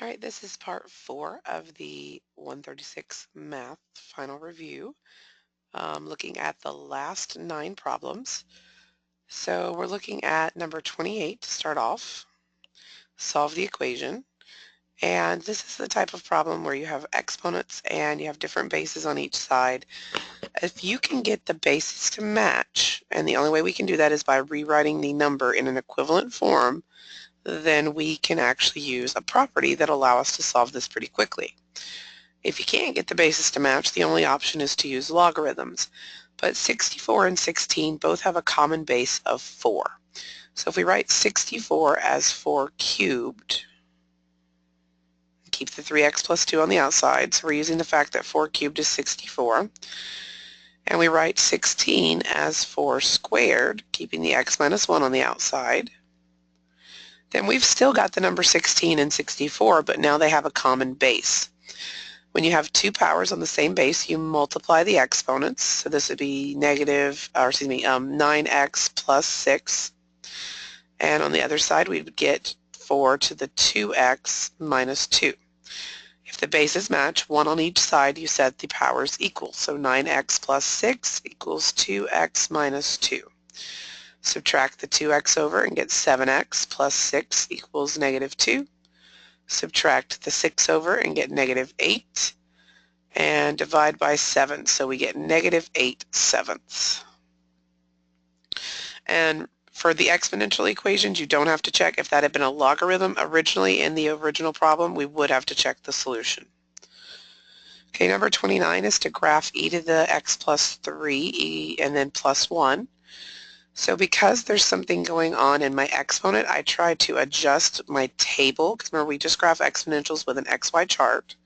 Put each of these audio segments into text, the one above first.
All right, this is part 4 of the 136 math final review, looking at the last 9 problems. So we're looking at number 28 to start off, solve the equation. And this is the type of problem where you have exponents and you have different bases on each side. If you can get the bases to match, and the only way we can do that is by rewriting the number in an equivalent form, then we can actually use a property that allow us to solve this pretty quickly. If you can't get the bases to match, the only option is to use logarithms. But 64 and 16 both have a common base of 4. So if we write 64 as 4 cubed, keep the 3x plus 2 on the outside, so we're using the fact that 4 cubed is 64. And we write 16 as 4 squared, keeping the x minus 1 on the outside. Then we've still got the number 16 and 64, but now they have a common base. When you have two powers on the same base, you multiply the exponents. So this would be 9x plus 6. And on the other side, we would get 4 to the 2x minus 2. If the bases match, one on each side, you set the powers equal. So 9x plus 6 equals 2x minus 2. Subtract the 2x over and get 7x plus 6 equals negative 2. Subtract the 6 over and get negative 8. And divide by 7, so we get negative 8/7. And for the exponential equations, you don't have to check. If that had been a logarithm originally in the original problem, we would have to check the solution. Okay, number 29 is to graph e to the x plus 3 and then plus 1. So because there's something going on in my exponent, I try to adjust my table, because remember we just graph exponentials with an XY chart.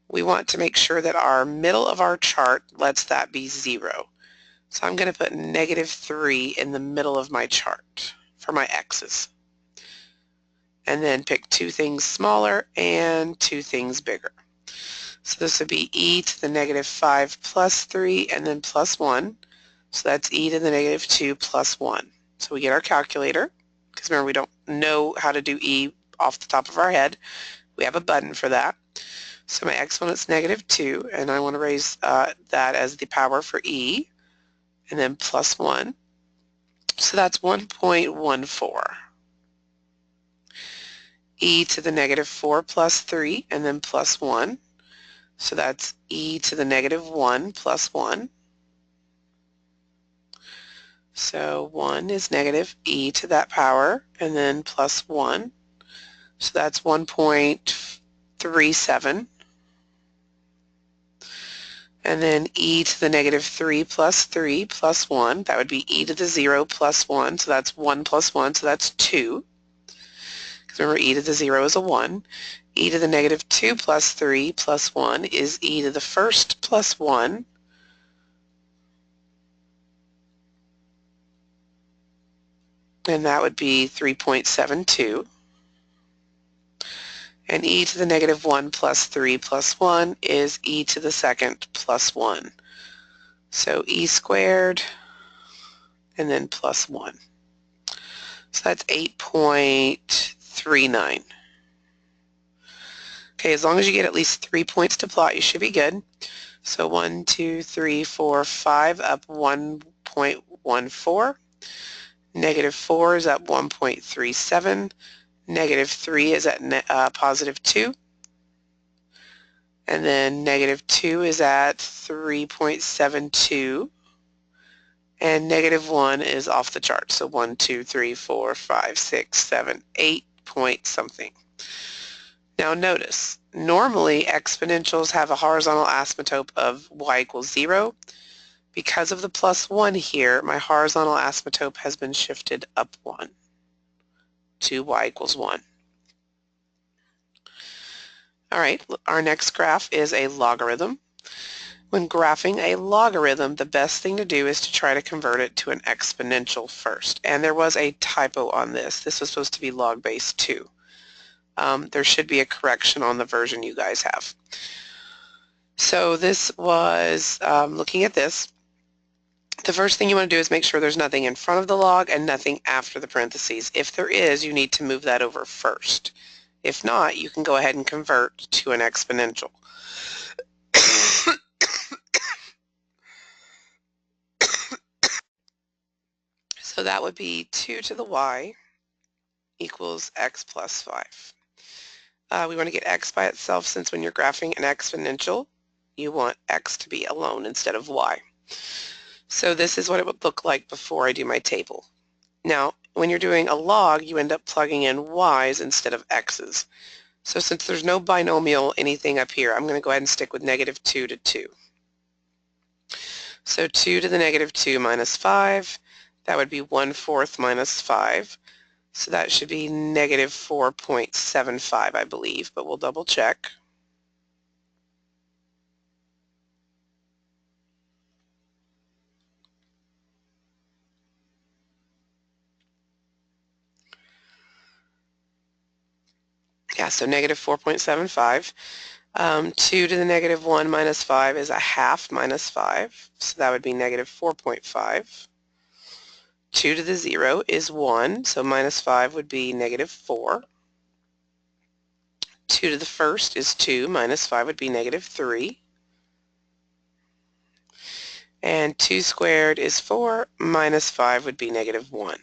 We want to make sure that our middle of our chart lets that be 0. So I'm going to put negative 3 in the middle of my chart for my x's. And then pick two things smaller and two things bigger. So this would be e to the negative 5 plus 3 and then plus 1. So that's e to the negative 2 plus 1. So we get our calculator, because remember we don't know how to do e off the top of our head. We have a button for that. So my exponent's negative 2, and I want to raise that as the power for e, and then plus 1. So that's 1.14. E to the negative 4 plus 3, and then plus 1. So that's e to the negative 1 plus 1. So 1 is negative e to that power, and then plus 1. So that's 1.37. And then e to the negative 3 plus 3 plus 1. That would be e to the 0 plus 1. So that's 1 plus 1. So that's 2. Because remember, e to the 0 is a 1. E to the negative 2 plus 3 plus 1 is e to the first plus 1. And that would be 3.72. And e to the negative 1 plus 3 plus 1 is e to the second plus 1. So e squared and then plus 1. So that's 8.39. Okay, as long as you get at least 3 points to plot, you should be good. So 1, 2, 3, 4, 5 up 1.14. Negative 4 is at 1.37. Negative 3 is at positive 2. And then negative 2 is at 3.72. And negative 1 is off the chart. So 1, 2, 3, 4, 5, 6, 7, 8 point something. Now notice, normally exponentials have a horizontal asymptote of y equals 0. Because of the plus 1 here, my horizontal asymptote has been shifted up 1 to y equals 1. All right, our next graph is a logarithm. When graphing a logarithm, the best thing to do is to try to convert it to an exponential first. And there was a typo on this. This was supposed to be log base 2. There should be a correction on the version you guys have. So this was, looking at this, the first thing you want to do is make sure there's nothing in front of the log and nothing after the parentheses. If there is, you need to move that over first. If not, you can go ahead and convert to an exponential. So that would be 2 to the y equals x plus 5. We want to get x by itself, since when you're graphing an exponential, you want x to be alone instead of y. So this is what it would look like before I do my table. Now, when you're doing a log, you end up plugging in y's instead of x's. So since there's no binomial anything up here, I'm going to go ahead and stick with negative 2 to 2. So 2 to the negative 2 minus 5, that would be 1/4 minus 5. So that should be negative 4.75, I believe, but we'll double check. Yeah, so negative 4.75. 2 to the negative 1 minus 5 is a half minus 5, so that would be negative 4.5. 2 to the 0 is 1, so minus 5 would be negative 4. 2 to the first is 2, minus 5 would be negative 3. And 2 squared is 4, minus 5 would be negative 1.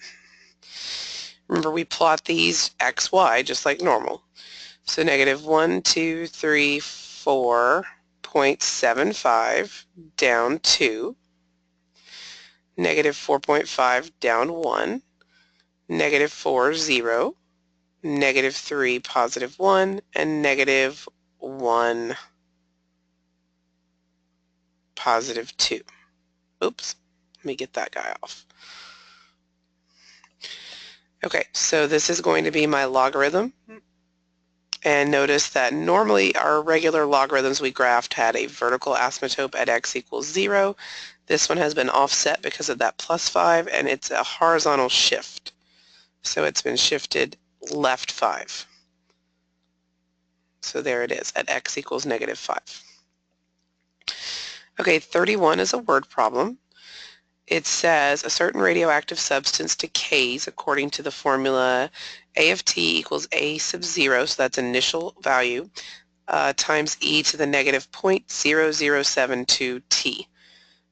Remember, we plot these x, y just like normal. So negative 1, 2, 3, 4.75 down 2, negative 4.5 down 1, negative 4, 0, negative 3, positive 1, and negative 1, positive 2. Oops, let me get that guy off. Okay, so this is going to be my logarithm. And notice that normally our regular logarithms we graphed had a vertical asymptote at x equals 0. This one has been offset because of that plus 5, and it's a horizontal shift. So it's been shifted left 5. So there it is, at x equals negative 5. Okay, 31 is a word problem. It says a certain radioactive substance decays according to the formula A of t equals A sub 0, so that's initial value, times e to the negative 0.0072 t,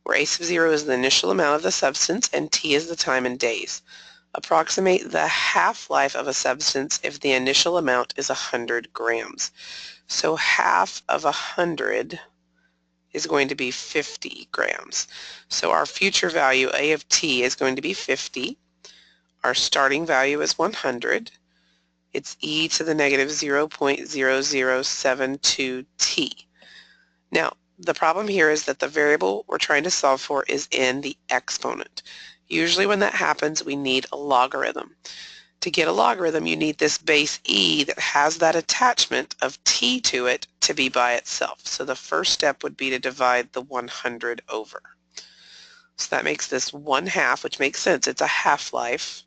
where A sub 0 is the initial amount of the substance and t is the time in days. Approximate the half-life of a substance if the initial amount is 100 grams. So half of 100 is going to be 50 grams. So our future value, A of t, is going to be 50. Our starting value is 100. It's e to the negative 0.0072 t. Now, the problem here is that the variable we're trying to solve for is in the exponent. Usually when that happens, we need a logarithm. To get a logarithm, you need this base e that has that attachment of t to it to be by itself. So the first step would be to divide the 100 over. So that makes this 1/2, which makes sense. It's a half-life,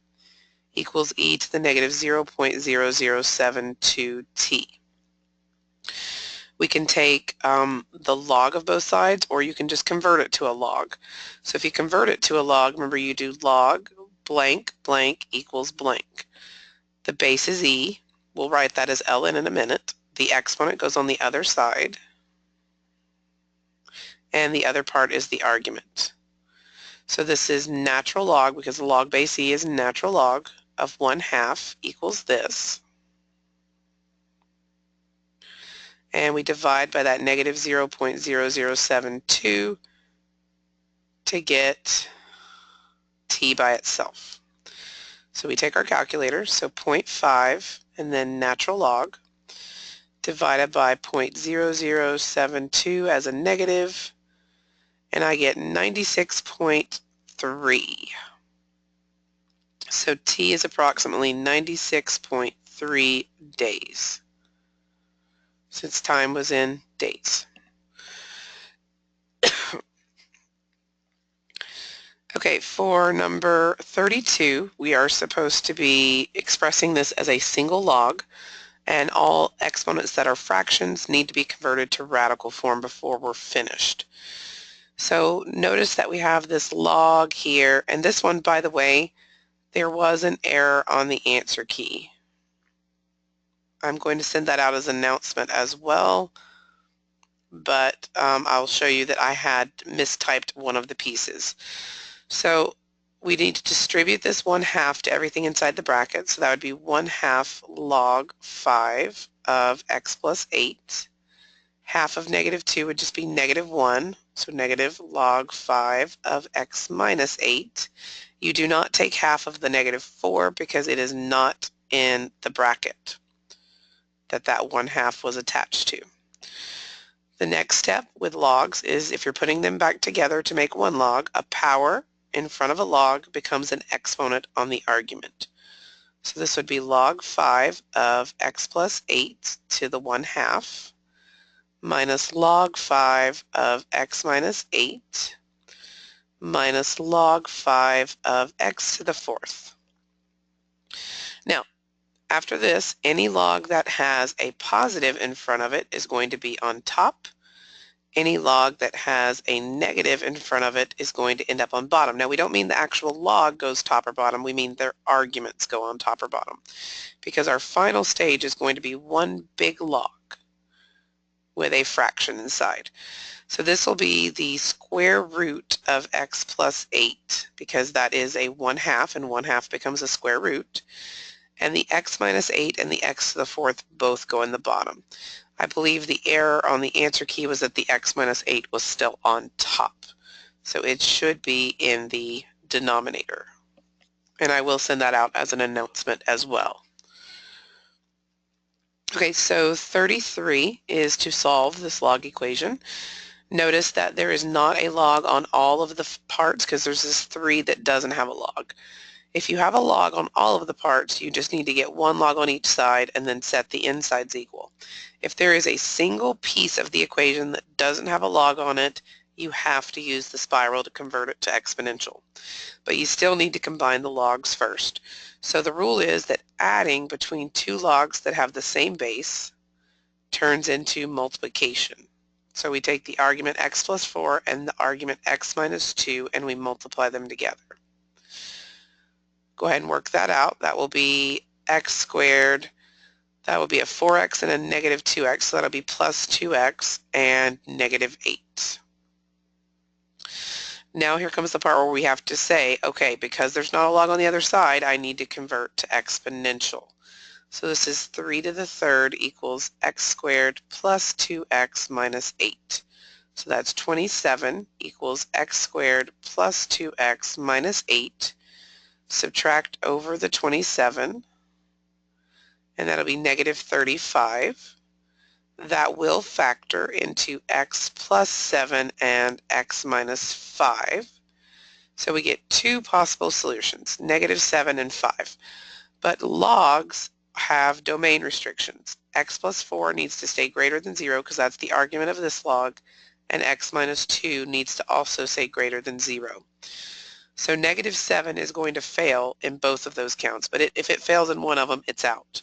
equals e to the negative 0.0072 t. We can take the log of both sides, or you can just convert it to a log. So if you convert it to a log, remember you do log blank blank equals blank. The base is e. We'll write that as ln in a minute. The exponent goes on the other side, and the other part is the argument. So this is natural log, because the log base e is natural log of 1/2 equals this. And we divide by that negative 0.0072 to get t by itself. So we take our calculator, so 0.5 and then natural log divided by 0.0072 as a negative, and I get 96.3. So t is approximately 96.3 days, since time was in days. Okay, for number 32, we are supposed to be expressing this as a single log, and all exponents that are fractions need to be converted to radical form before we're finished. So notice that we have this log here, and this one, by the way, there was an error on the answer key. I'm going to send that out as an announcement as well, but I'll show you that I had mistyped one of the pieces. So we need to distribute this 1/2 to everything inside the bracket, so that would be 1/2 log 5 of x plus 8. Half of -2 would just be -1, so negative log 5 of x minus 8. You do not take half of the -4 because it is not in the bracket that 1/2 was attached to. The next step with logs is if you're putting them back together to make one log, a power in front of a log becomes an exponent on the argument. So this would be log 5 of x plus 8 to the 1/2 minus log 5 of x minus 8 minus log 5 of x to the 4th. Now, after this, any log that has a positive in front of it is going to be on top. Any log that has a negative in front of it is going to end up on bottom. Now, we don't mean the actual log goes top or bottom. We mean their arguments go on top or bottom, because our final stage is going to be one big log with a fraction inside. So this will be the square root of x plus 8, because that is a 1/2, and 1/2 becomes a square root. And the x minus 8 and the x to the 4th both go in the bottom. I believe the error on the answer key was that the x minus 8 was still on top. So it should be in the denominator. And I will send that out as an announcement as well. Okay, so 33 is to solve this log equation. Notice that there is not a log on all of the parts because there's this 3 that doesn't have a log. If you have a log on all of the parts, you just need to get one log on each side and then set the insides equal. If there is a single piece of the equation that doesn't have a log on it, you have to use the spiral to convert it to exponential. But you still need to combine the logs first. So the rule is that adding between two logs that have the same base turns into multiplication. So we take the argument x plus 4 and the argument x minus 2 and we multiply them together. Go ahead and work that out. That will be x squared. That will be a 4x and a negative 2x, so that'll be plus 2x and negative 8. Now here comes the part where we have to say, okay, because there's not a log on the other side, I need to convert to exponential. So this is 3 to the 3rd equals x squared plus 2x minus 8. So that's 27 equals x squared plus 2x minus 8. Subtract over the 27, and that'll be negative 35. That will factor into x plus 7 and x minus 5. So we get two possible solutions, negative 7 and 5. But logs have domain restrictions. X plus 4 needs to stay greater than 0 because that's the argument of this log, and x minus 2 needs to also say greater than 0. So negative 7 is going to fail in both of those counts, but if it fails in one of them, it's out.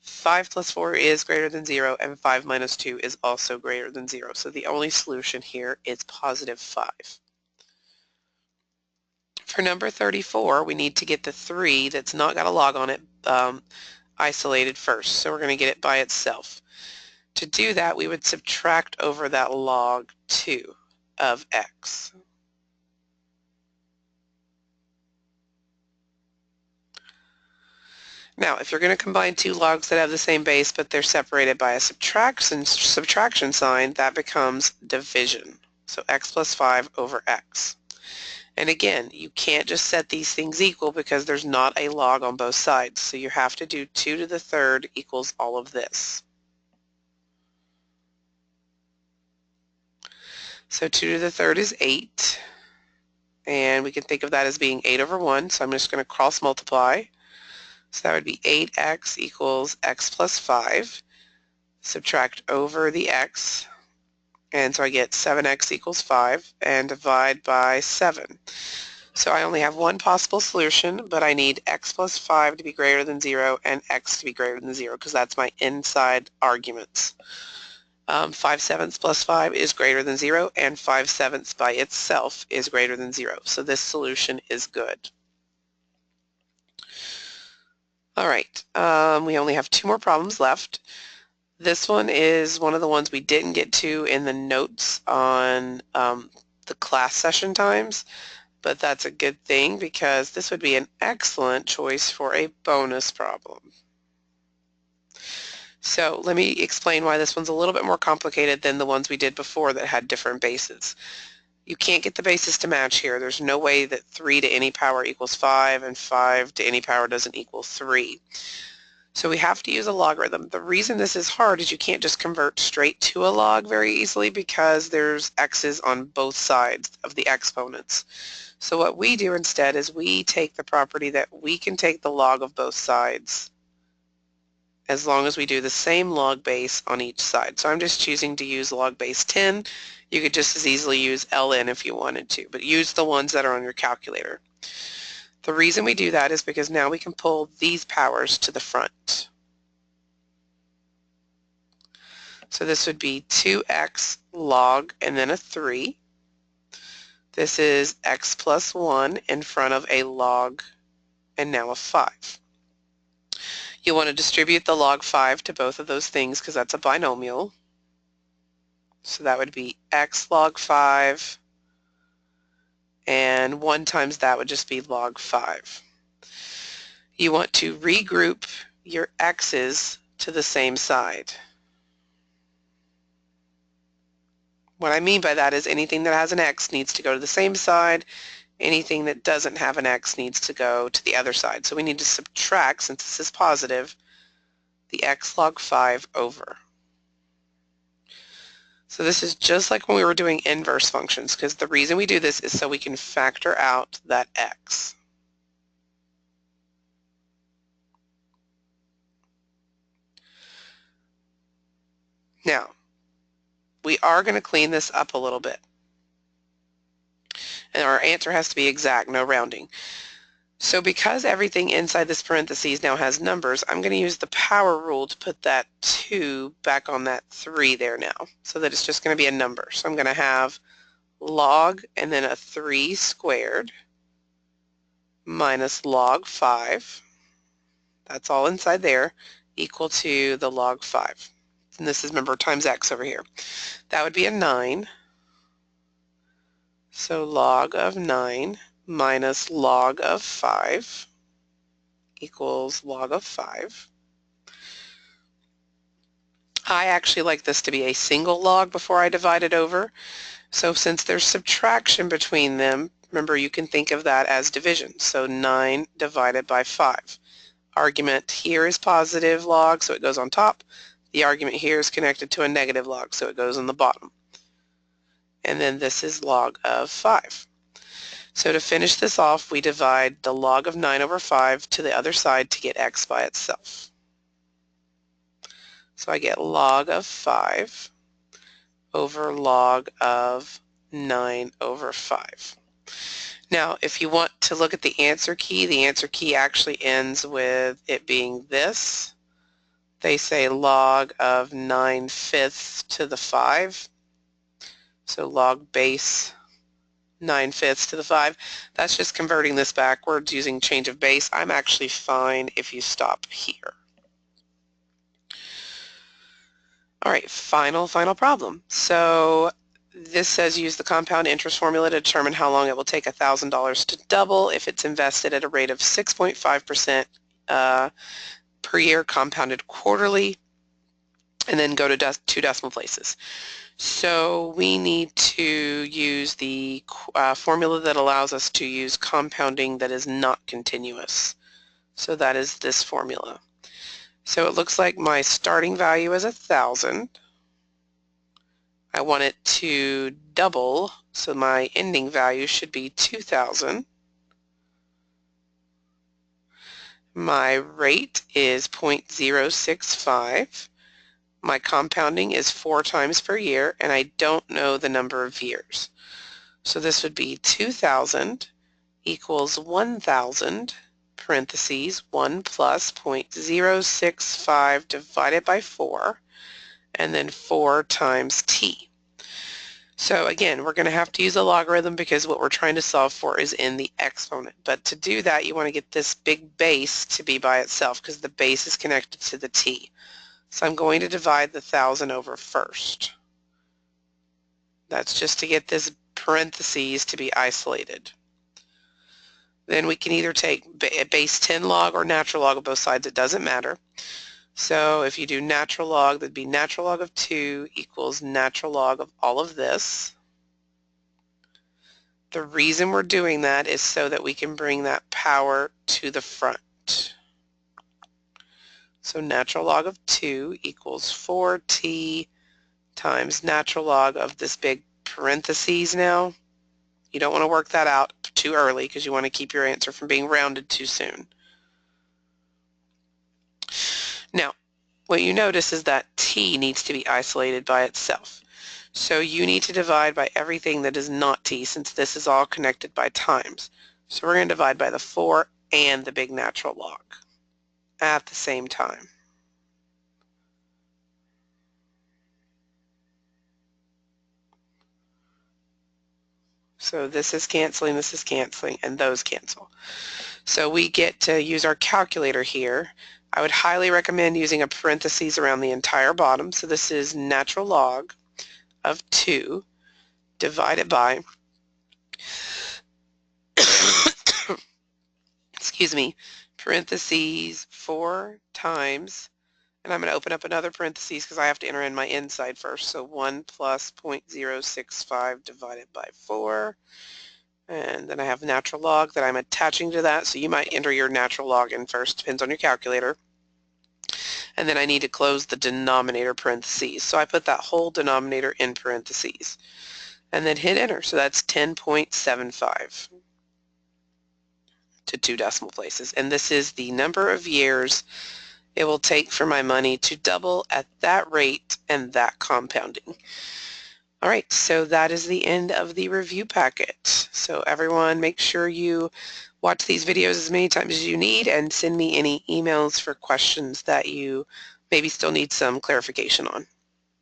5 plus 4 is greater than 0, and 5 minus 2 is also greater than 0. So the only solution here is positive 5. For number 34, we need to get the 3 that's not got a log on it isolated first. So we're going to get it by itself. To do that, we would subtract over that log 2 of x. Now, if you're going to combine two logs that have the same base but they're separated by a subtraction sign, that becomes division. So x plus 5 over x. And again, you can't just set these things equal because there's not a log on both sides. So you have to do 2 to the 3rd equals all of this. So 2 to the 3rd is 8. And we can think of that as being 8 over 1. So I'm just going to cross multiply. So that would be 8x equals x plus 5. Subtract over the x. And so I get 7x equals 5 and divide by 7. So I only have one possible solution, but I need x plus 5 to be greater than 0 and x to be greater than 0 because that's my inside arguments. 5/7 plus 5 is greater than 0 and 5/7 by itself is greater than 0. So this solution is good. All right, we only have 2 more problems left. This one is one of the ones we didn't get to in the notes on the class session times, but that's a good thing because this would be an excellent choice for a bonus problem. So let me explain why this one's a little bit more complicated than the ones we did before that had different bases. You can't get the bases to match here. There's no way that 3 to any power equals 5 and 5 to any power doesn't equal 3. So we have to use a logarithm. The reason this is hard is you can't just convert straight to a log very easily because there's x's on both sides of the exponents. So what we do instead is we take the property that we can take the log of both sides as long as we do the same log base on each side. So I'm just choosing to use log base 10. You could just as easily use ln if you wanted to, but use the ones that are on your calculator. The reason we do that is because now we can pull these powers to the front. So this would be 2x log and then a 3. This is x plus 1 in front of a log and now a 5. You want to distribute the log 5 to both of those things because that's a binomial. So that would be x log 5, and 1 times that would just be log 5. You want to regroup your x's to the same side. What I mean by that is anything that has an x needs to go to the same side. Anything that doesn't have an x needs to go to the other side. So we need to subtract, since this is positive, the x log 5 over. So this is just like when we were doing inverse functions, because the reason we do this is so we can factor out that x. Now, we are going to clean this up a little bit. And our answer has to be exact, no rounding. So because everything inside this parentheses now has numbers, I'm going to use the power rule to put that 2 back on that 3 there now, so that it's just going to be a number. So I'm going to have log and then a 3 squared minus log 5, that's all inside there, equal to the log 5. And this is, remember, times x over here. That would be a 9. So log of 9 minus log of 5 equals log of 5. I actually like this to be a single log before I divide it over. So since there's subtraction between them, remember you can think of that as division. So 9 divided by 5. Argument here is positive log, so it goes on top. The argument here is connected to a negative log, so it goes on the bottom. And then this is log of 5. So to finish this off, we divide the log of 9 over 5 to the other side to get x by itself. So I get log of 5 over log of 9 over 5. Now, if you want to look at the answer key actually ends with it being this. They say log of 9/5 to the 5. So log base 9/5 to the 5. That's just converting this backwards using change of base. I'm actually fine if you stop here. All right, final problem. So this says use the compound interest formula to determine how long it will take $1,000 to double if it's invested at a rate of 6.5% per year compounded quarterly, and then go to 2 decimal places. So we need to use the formula that allows us to use compounding that is not continuous. So that is this formula. So it looks like my starting value is 1,000. I want it to double, so my ending value should be 2,000. My rate is 0.065. My compounding is 4 times per year, and I don't know the number of years. So this would be 2,000 equals 1,000, parentheses, 1 plus 0.065 divided by 4, and then 4 times t. So again, we're going to have to use a logarithm because what we're trying to solve for is in the exponent. But to do that, you want to get this big base to be by itself because the base is connected to the t. So I'm going to divide the 1,000 over first. That's just to get this parentheses to be isolated. Then we can either take base 10 log or natural log of both sides. It doesn't matter. So if you do natural log, that'd be natural log of 2 equals natural log of all of this. The reason we're doing that is so that we can bring that power to the front. So natural log of 2 equals 4t times natural log of this big parentheses now. You don't want to work that out too early because you want to keep your answer from being rounded too soon. Now, what you notice is that t needs to be isolated by itself. So you need to divide by everything that is not t since this is all connected by times. So we're going to divide by the 4 and the big natural log at the same time. So this is canceling, and those cancel. So we get to use our calculator here. I would highly recommend using a parentheses around the entire bottom. So this is natural log of 2 divided by, excuse me, parentheses 4 times, and I'm going to open up another parentheses because I have to enter in my inside first. So 1 plus 0.065 divided by 4. And then I have natural log that I'm attaching to that. So you might enter your natural log in first, depends on your calculator. And then I need to close the denominator parentheses. So I put that whole denominator in parentheses and then hit enter. So that's 10.75 to 2 decimal places. And this is the number of years it will take for my money to double at that rate and that compounding. All right, so that is the end of the review packet. So everyone, make sure you watch these videos as many times as you need and send me any emails for questions that you maybe still need some clarification on.